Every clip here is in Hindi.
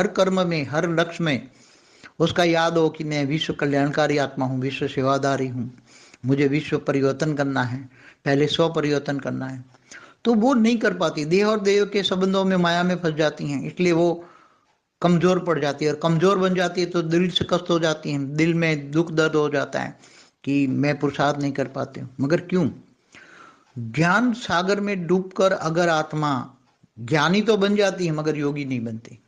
हर कर्म में, हर लक्ष्य में उसका याद हो कि मैं विश्व कल्याणकारी आत्मा हूँ, विश्व सेवादारी हूँ, मुझे विश्व परिवर्तन करना है, पहले स्व परिवर्तन करना है, तो वो नहीं कर पाती। देह और देह के संबंधों में माया में फंस जाती हैं, इसलिए वो कमजोर पड़ जाती है, और कमजोर बन जाती है तो दिल शिकस्त हो जाती है, दिल में दुख दर्द हो जाता है कि मैं पुरुषार्थ नहीं कर पाती हूँ। मगर क्यों? ज्ञान सागर में डूबकर अगर आत्मा ज्ञानी तो बन जाती है मगर योगी नहीं बनती,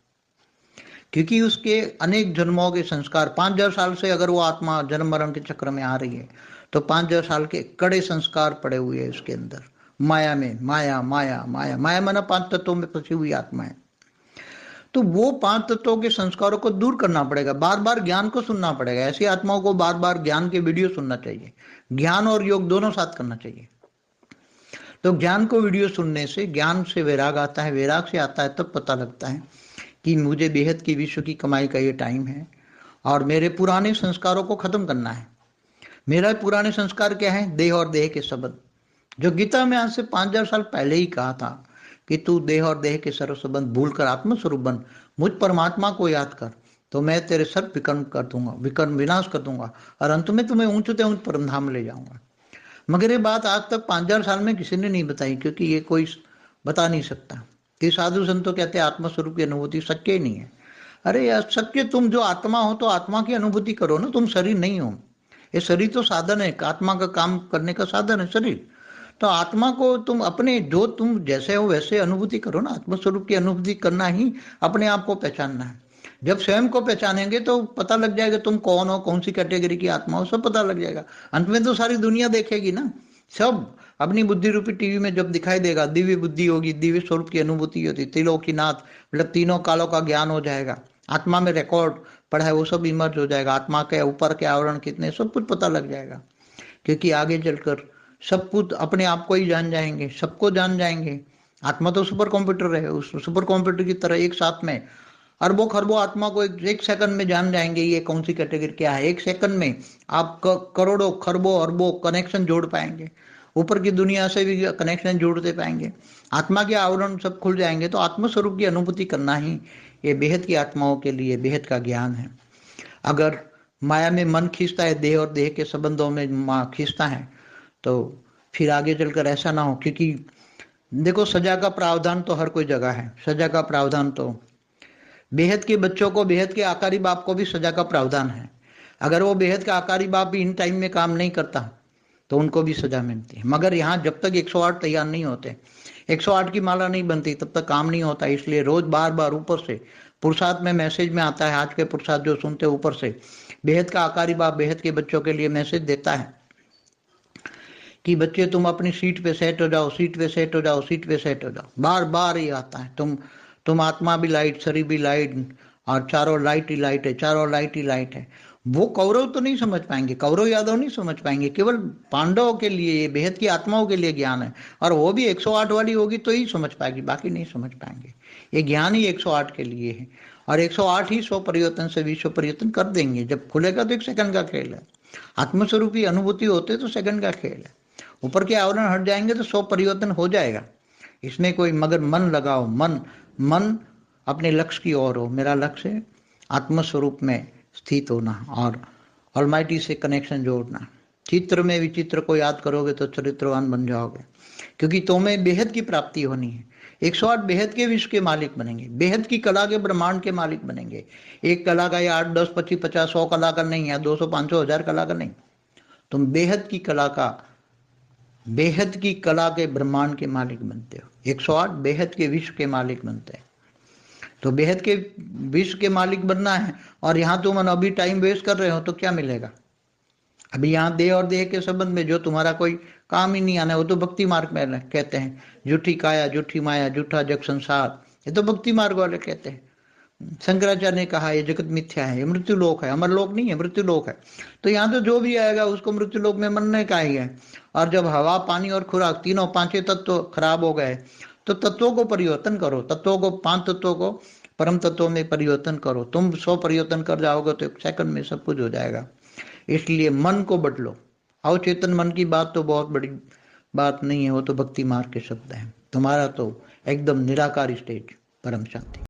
क्योंकि उसके अनेक जन्मों के संस्कार, 5000 साल से अगर वो आत्मा जन्म मरण के चक्र में आ रही है तो 5000 साल के कड़े संस्कार पड़े हुए हैं उसके अंदर, माया में। माया माया माया माया माना 5 तत्वों में फंसी हुई आत्मा है। तो वो 5 तत्वों के संस्कारों को दूर करना पड़ेगा, बार बार ज्ञान को सुनना पड़ेगा। ऐसी आत्माओं को बार बार ज्ञान के वीडियो सुनना चाहिए, ज्ञान और योग दोनों साथ करना चाहिए। तो ज्ञान को वीडियो सुनने से ज्ञान से वैराग आता है, वैराग से आता है तब पता लगता है कि मुझे बेहद की विश्व की कमाई का ये टाइम है और मेरे पुराने संस्कारों को खत्म करना है। मेरा पुराने संस्कार क्या है? देह और देह के संबंध, जो गीता में आज से 5000 साल पहले ही कहा था कि तू देह और देह के सर्व संबंध भूलकर आत्मस्वरूप बन, मुझ परमात्मा को याद कर, तो मैं तेरे सर्व विकर्म कर दूंगा, विकर्म विनाश कर दूंगा और अंत में तुम्हें ऊंचे ऊंच परम धाम ले जाऊंगा। मगर ये बात आज तक 5000 साल में किसी ने नहीं बताई, क्योंकि ये कोई बता नहीं सकता। कि साधु संतों कहते हैं आत्मस्वरूप की अनुभूति सत्य ही नहीं है। अरे यार सत्य, तुम जो आत्मा हो तो आत्मा की अनुभूति करो ना, तुम शरीर नहीं हो। ये शरीर तो साधन है, आत्मा का काम करने का साधन है शरीर। तो आत्मा को तुम अपने जो तुम जैसे हो वैसे अनुभूति करो ना। आत्मस्वरूप की अनुभूति करना ही अपने आप को पहचानना है। जब स्वयं को पहचानेंगे तो पता लग जाएगा तुम कौन हो, कौन सी कैटेगरी की आत्मा हो, सब पता लग जाएगा। अंत में तो सारी दुनिया देखेगी ना, सब अपनी बुद्धि रूपी टीवी में जब दिखाई देगा, दिव्य बुद्धि होगी, दिव्य स्वरूप की अनुभूति होती, त्रिलोकीनाथ मतलब तीनों कालों का ज्ञान हो जाएगा, आत्मा में रिकॉर्ड पड़ा है वो सब इमर्ज हो जाएगा, आत्मा के ऊपर के आवरण कितने, सब कुछ पता लग जाएगा। क्योंकि आगे चलकर सब कुछ अपने आप को ही जान जाएंगे, सबको जान जाएंगे। आत्मा तो सुपर कंप्यूटर है, उस सुपर कंप्यूटर की तरह एक साथ में अरबों खरबों आत्मा को एक सेकंड में जान जाएंगे ये कौन सी कैटेगरी क्या है। एक सेकंड में आप करोड़ों खरबों अरबों कनेक्शन जोड़ पाएंगे, ऊपर की दुनिया से भी कनेक्शन जोड़ते पाएंगे, आत्मा के आवरण सब खुल जाएंगे। तो आत्मस्वरूप की अनुभूति करना ही ये बेहद की आत्माओं के लिए बेहद का ज्ञान है। अगर माया में मन खींचता है, देह और देह के संबंधों में खींचता है, तो फिर आगे चलकर ऐसा ना हो। क्योंकि देखो सजा का प्रावधान तो हर कोई जगह है, सजा का प्रावधान तो बेहद के बच्चों को, बेहद के आकारी बाप को भी सजा का प्रावधान है। अगर वो बेहद का आकारी बाप भी इन टाइम में काम नहीं करता तो उनको भी सजा मिलती है। मगर यहाँ जब तक 108 तैयार नहीं होते, 108 की माला नहीं बनती, तब तक काम नहीं होता। इसलिए रोज बार बार ऊपर से पुरुषार्थ में मैसेज में आता है, आज के पुरुषार्थ जो सुनते ऊपर से बेहद का आकारी बाप बेहद के बच्चों के लिए मैसेज देता है कि बच्चे तुम अपनी सीट पे सेट हो जाओ, सीट पे सेट हो जाओ, सीट पे सेट हो जाओ। बार बार ये आता है, तुम आत्मा भी लाइट, शरीर भी लाइट, और चारों लाइट ही लाइट है, चारों लाइट ही लाइट है। वो कौरव तो नहीं समझ पाएंगे, कौरव यादव नहीं समझ पाएंगे, केवल पांडवों के लिए, ये बेहद की आत्माओं के लिए ज्ञान है। और वो भी 108 वाली होगी तो ही समझ पाएगी, बाकी नहीं समझ पाएंगे। ये ज्ञान ही 108 के लिए है, और 108 ही स्व परिवर्तन से विश्व परिवर्तन कर देंगे। जब खुलेगा तो 1 सेकंड का खेल है। आत्मस्वरूपी अनुभूति होते तो सेकंड का खेल है। ऊपर के आवरण हट जाएंगे तो स्व परिवर्तन हो जाएगा, इसमें कोई, मगर मन लगाओ, मन अपने लक्ष्य की ओर हो। मेरा लक्ष्य है आत्मस्वरूप में स्थित होना और ऑलमाइटी से कनेक्शन जोड़ना। चित्र में विचित्र को याद करोगे तो चरित्रवान बन जाओगे, क्योंकि तुम्हें बेहद की प्राप्ति होनी है। 108 बेहद के विश्व के मालिक बनेंगे, बेहद की कला के ब्रह्मांड के मालिक बनेंगे। एक कला का या 8, 10, 25, 50, 100 कला का नहीं, या 200, 500, 1000 कला का नहीं। तुम बेहद की कला का, बेहद की कला के ब्रह्मांड के मालिक बनते हो। 108 बेहद के विश्व के मालिक बनते हैं। तो बेहद के विश्व के मालिक बनना है, और यहाँ तुम अभी टाइम वेस्ट कर रहे हो तो क्या मिलेगा? अभी यहाँ देह और देह के संबंध में जो तुम्हारा कोई काम ही नहीं आना है, वो तो भक्ति मार्ग में कहते हैं। झूठी काया, झूठी माया, झूठा जग संसार, ये तो भक्ति मार्ग वाले कहते हैं। शंकराचार्य ने कहा ये जगत मिथ्या है, ये मृत्यु लोक है, अमर लोक नहीं है, मृत्यु लोक है। तो यहाँ तो जो भी आएगा उसको मृत्यु लोक में मरने का ही है। और जब हवा, पानी और खुराक, तीनों पांचों तत्व खराब हो गए तो तत्वों को परिवर्तन करो, तत्वों को, 5 तत्वों को परम तत्वों में परिवर्तन करो। तुम स्व परिवर्तन कर जाओगे तो 1 सेकंड में सब कुछ हो जाएगा। इसलिए मन को बदलो। अवचेतन मन की बात तो बहुत बड़ी बात नहीं है, वो तो भक्ति मार्ग के शब्द हैं। तुम्हारा तो एकदम निराकार स्टेज, परम शांति।